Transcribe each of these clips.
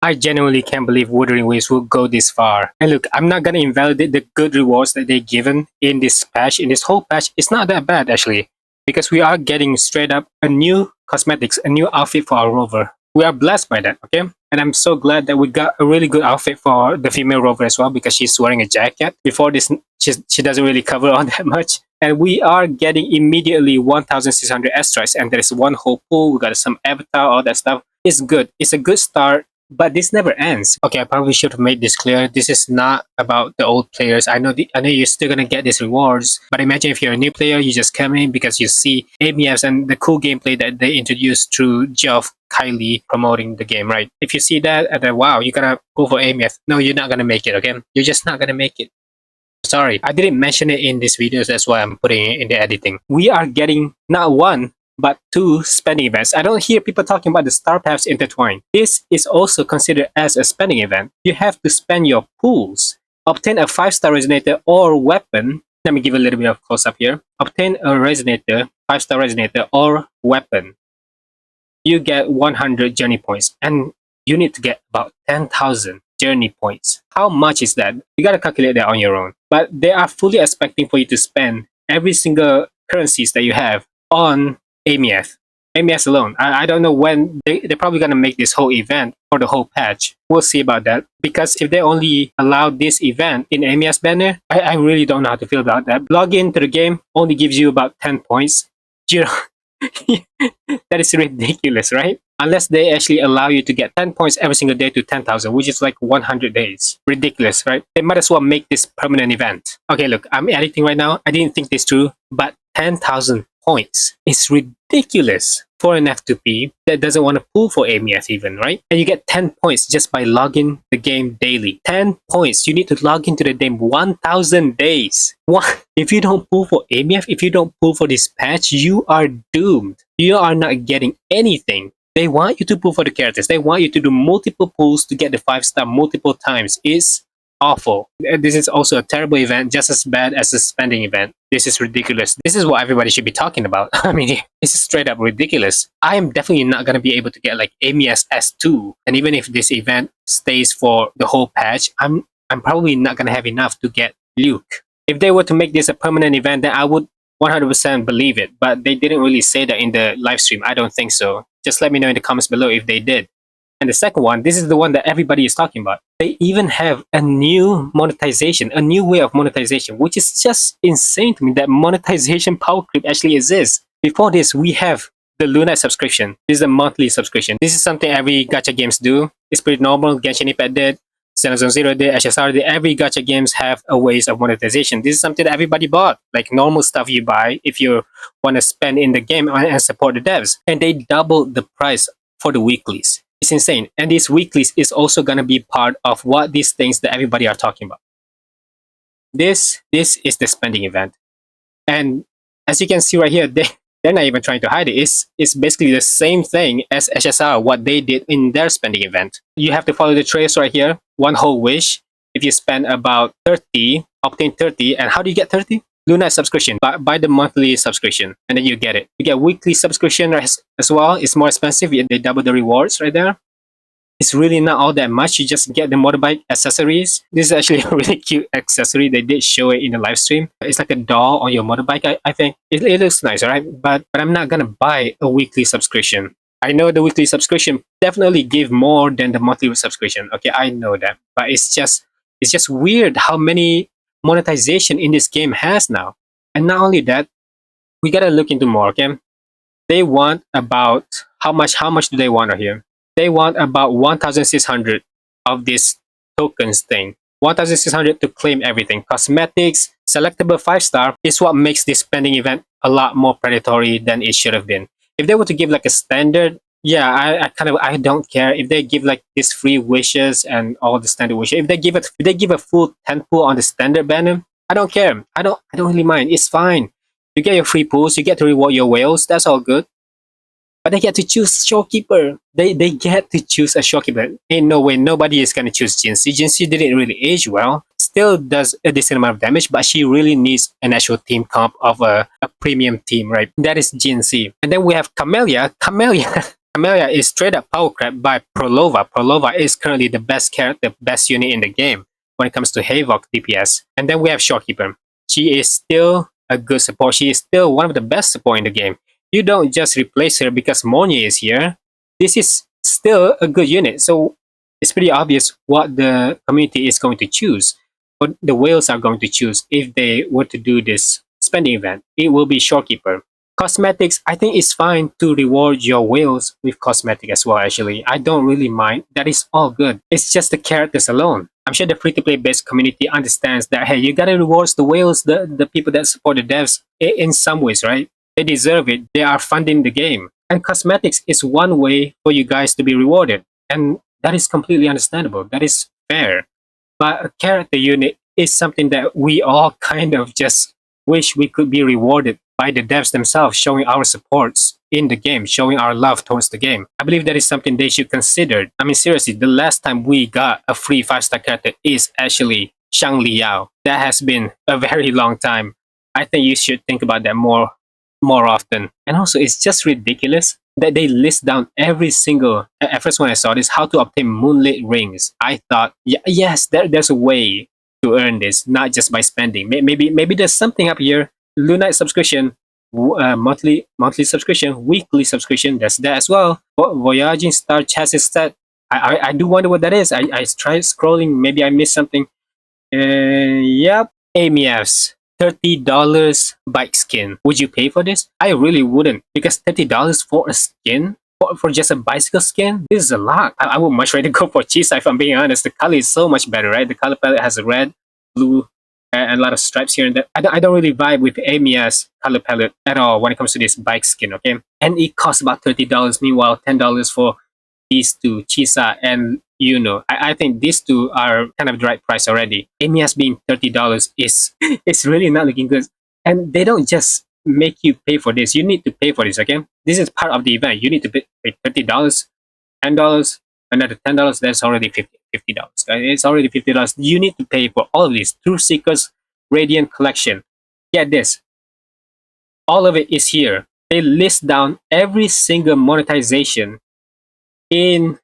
I genuinely can't believe Wuthering Waves will go this far. And look, I'm not gonna invalidate the good rewards that they've given in this patch. In this whole patch, it's not that bad actually, because we are getting straight up a new cosmetics, a new outfit for our rover. We are blessed by that, okay? And I'm so glad that we got a really good outfit for the female rover as well, because she's wearing a jacket. Before this, she doesn't really cover on that much. And we are getting immediately 1,600 airstrikes, and there's one whole pool. We got some avatar, all that stuff. It's good. It's a good start. But this never ends. Okay, I probably should have made this clear. This is not about the old players. I know you're still gonna get these rewards, but imagine if you're a new player, you just come in because you see Aemeath and the cool gameplay that they introduced through Geoff Kylie promoting the game, right? If you see that, and then wow, you're gonna go for Aemeath. No, you're not gonna make it, okay? You're just not gonna make it. Sorry, I didn't mention it in this video, that's why I'm putting it in the editing. We are getting not one, but 2 spending events. I don't hear people talking about the star paths intertwined. This is also considered as a spending event. You have to spend your pools. Obtain a 5-star resonator or weapon. Let me give a little bit of close up here. Obtain a resonator, 5-star resonator or weapon. You get 100 journey points, and you need to get about 10,000 journey points. How much is that? You gotta calculate that on your own. But they are fully expecting for you to spend every single currencies that you have on Aemeath alone. I don't know when they're probably gonna make this whole event for the whole patch. We'll see about that, because if they only allow this event in Aemeath's banner, I really don't know how to feel about that. Log into the game only gives you about 10 points. That is ridiculous, right? Unless they actually allow you to get 10 points every single day to 10,000, which is like 100 days. Ridiculous, right? They might as well make this permanent event. Okay, look, I'm editing right now. I didn't think this through, but 10,000 points is ridiculous for an F2P that doesn't want to pull for Aemeath even, right? And you get 10 points just by logging the game daily. 10 points. You need to log into the game 1,000 days. What? If you don't pull for Aemeath, if you don't pull for this patch, you are doomed. You are not getting anything. They want you to pull for the characters. They want you to do multiple pulls to get the 5-star multiple times. It's awful. This is also a terrible event, just as bad as a spending event. This is ridiculous. This is what everybody should be talking about. I mean, this is straight up ridiculous. I am definitely not going to be able to get like Aemeath S2. And even if this event stays for the whole patch, I'm probably not going to have enough to get Luuk. If they were to make this a permanent event, then I would 100% believe it. But they didn't really say that in the live stream. I don't think so. Just let me know in the comments below if they did. And the second one, this is the one that everybody is talking about. They even have a new monetization, a new way of monetization, which is just insane to me that monetization power creep actually exists. Before this, we have the Lynae subscription. This is a monthly subscription. This is something every gacha games do. It's pretty normal. Genshin Impact did, Xenosaga Zero did, HSR did. Every gacha games have a ways of monetization. This is something that everybody bought, like normal stuff you buy if you want to spend in the game and support the devs. And they doubled the price for the weeklies. It's insane. And these weeklies is also going to be part of what these things that everybody are talking about. This is the spending event. And as you can see right here, they're not even trying to hide it. It's basically the same thing as HSR, what they did in their spending event. You have to follow the trace right here. One whole wish. If you spend about 30, obtain 30. And how do you get 30? Lynae subscription. Buy the monthly subscription, and then you get it. You get weekly subscription as well. It's more expensive. They double the rewards right there. It's really not all that much. You just get the motorbike accessories. This is actually a really cute accessory. They did show it in the live stream. It's like a doll on your motorbike, I think. It looks nice, right? But I'm not going to buy a weekly subscription. I know the weekly subscription definitely give more than the monthly subscription. Okay, I know that. But it's just weird how many monetization in this game has now. And not only that, we gotta look into more, okay? They want about how much do they want here? They want about 1,600 of this tokens thing. 1,600 to claim everything. Cosmetics, selectable 5-star is what makes this spending event a lot more predatory than it should have been. If they were to give like a standard, yeah, I don't care if they give like these free wishes and all the standard wishes. If they give a full 10 pool on the standard banner, I don't care. I don't really mind. It's fine. You get your free pools, you get to reward your whales, that's all good. But they get to choose Shorekeeper. They get to choose a Shorekeeper. Ain't no way nobody is gonna choose Jinxie. Jinxie didn't really age well. Still does a decent amount of damage, but she really needs an actual team comp of a premium team, right? That is Jinxie. And then we have Camellia. Camellia Aemeath is straight up power crept by Phrolova. Phrolova is currently the best character, best unit in the game when it comes to Havoc DPS. And then we have Shorekeeper. She is still a good support. She is still one of the best support in the game. You don't just replace her because Mornye is here. This is still a good unit. So it's pretty obvious what the community is going to choose, what the whales are going to choose if they were to do this spending event. It will be Shorekeeper. Cosmetics, I think it's fine to reward your whales with cosmetic as well, actually. I don't really mind. That is all good. It's just the characters alone. I'm sure the free-to-play based community understands that, hey, you gotta reward the whales, the people that support the devs in some ways, right? They deserve it. They are funding the game. And cosmetics is one way for you guys to be rewarded. And that is completely understandable. That is fair. But a character unit is something that we all kind of just wish we could be rewarded by the devs themselves, showing our supports in the game, showing our love towards the game. I believe that is something they should consider. I mean, seriously, the last time we got a free 5-star character is actually Shang Liao. That has been a very long time. I think you should think about that more often. And also, it's just ridiculous that they list down every single. At first, when I saw this, how to obtain moonlit rings, I thought, yes, there's a way to earn this, not just by spending. Maybe there's something up here. Lunar subscription, monthly subscription, weekly subscription. There's that as well. Voyaging Star Chassis set. I do wonder what that is. I tried scrolling. Maybe I missed something. Yep. Aemeath's $30 bike skin. Would you pay for this? I really wouldn't, because $30 for a skin, for just a bicycle skin, this is a lot. I would much rather go for Chisa, if I'm being honest. The color is so much better, right? The color palette has a red, blue, and a lot of stripes here and there. I don't really vibe with Aemeath's color palette at all when it comes to this bike skin, okay? And it costs about $30. Meanwhile, $10 for these two, Chisa and Yuno. I think these two are kind of the right price already. Aemeath being $30 is it's really not looking good. And they don't just make you pay for this. You need to pay for this, okay? This is part of the event. You need to pay $30, $10, another $10. That's already $50. It's already $50. You need to pay for all of this. Truth Seekers Radiant Collection. Get this. All of it is here. They list down every single monetization in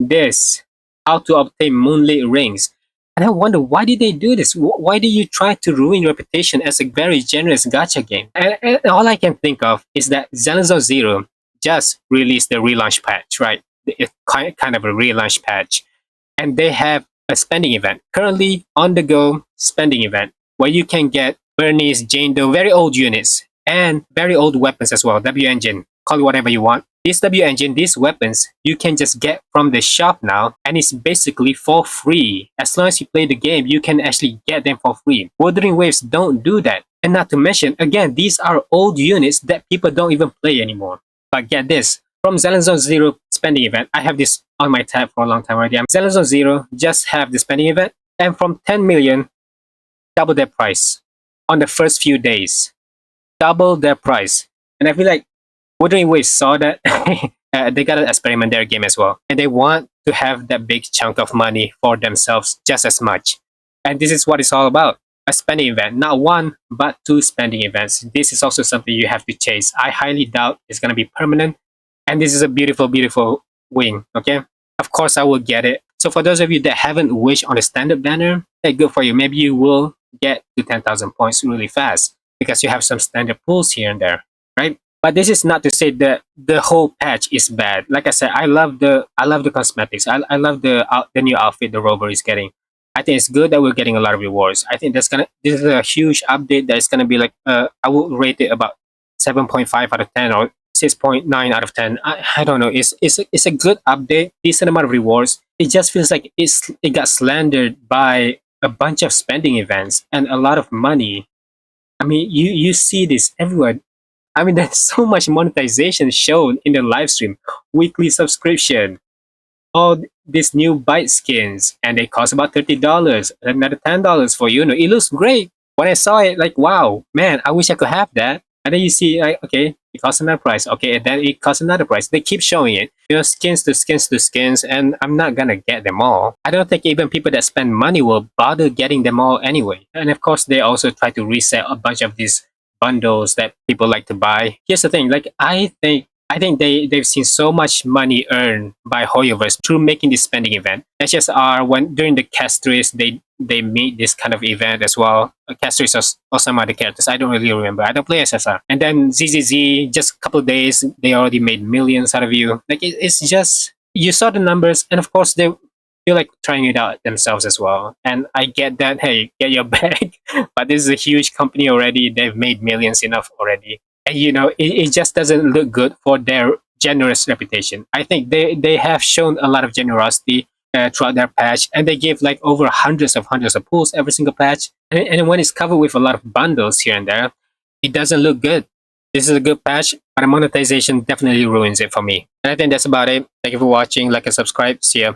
this. How to obtain moonlit rings. And I wonder, why did they do this? Why do you try to ruin your reputation as a very generous gacha game? And all I can think of is that Xenozone Zero just released the relaunch patch, right? It's kind of a relaunch patch. And they have a spending event, currently on the go spending event, where you can get Bernice, Jane Doe, very old units, and very old weapons as well. W Engine, call it whatever you want. This W Engine, these weapons, you can just get from the shop now, and it's basically for free. As long as you play the game, you can actually get them for free. Wuthering Waves don't do that. And not to mention, again, these are old units that people don't even play anymore. But get this, from Xenozone Zero spending event, I have this on my tab for a long time already. Xenozone Zero just have the spending event, and from 10 million, double their price on the first few days. Double their price. And I feel like Wuthering Waves saw that. They got to experiment their game as well. And they want to have that big chunk of money for themselves just as much. And this is what it's all about. A spending event. Not one, but two spending events. This is also something you have to chase. I highly doubt it's going to be permanent. And this is a beautiful, beautiful wing, okay? Of course, I will get it. So for those of you that haven't wished on the standard banner, hey, good for you. Maybe you will get to 10,000 points really fast because you have some standard pulls here and there, right? But this is not to say that the whole patch is bad. Like I said, I love the cosmetics. I love the new outfit the rover is getting. I think it's good that we're getting a lot of rewards. I think this is a huge update that is gonna be like I will rate it about 7.5 out of 10 or 6.9 out of 10. I don't know. It's a good update, decent amount of rewards. It just feels like it got slandered by a bunch of spending events and a lot of money. I mean, you see this everywhere. I mean, there's so much monetization shown in the live stream. Weekly subscription, all these new bite skins, and they cost about $30. Another $10 for you. It looks great. When I saw it, like, wow, man, I wish I could have that. And then you see, like, okay, it costs another price. Okay, and then it costs another price. They keep showing it. Skins to skins to skins, and I'm not gonna get them all. I don't think even people that spend money will bother getting them all anyway. And of course, they also try to reset a bunch of these bundles that people like to buy. Here's the thing, like, I think I think they've seen so much money earned by Hoyoverse through making this spending event. SSR, when during the Castries, they made this kind of event as well. Castries or some other characters. I don't really remember. I don't play SSR. And then ZZZ, just a couple of days, they already made millions out of you. Like it's just you saw the numbers, and of course they feel like trying it out themselves as well. And I get that. Hey, get your bag, but this is a huge company already. They've made millions enough already. And it just doesn't look good for their generous reputation. I think they have shown a lot of generosity throughout their patch, and they give like over hundreds of pulls every single patch. And when it's covered with a lot of bundles here and there, it doesn't look good. This is a good patch, but the monetization definitely ruins it for me. And I think that's about it. Thank you for watching. Like and subscribe. See ya.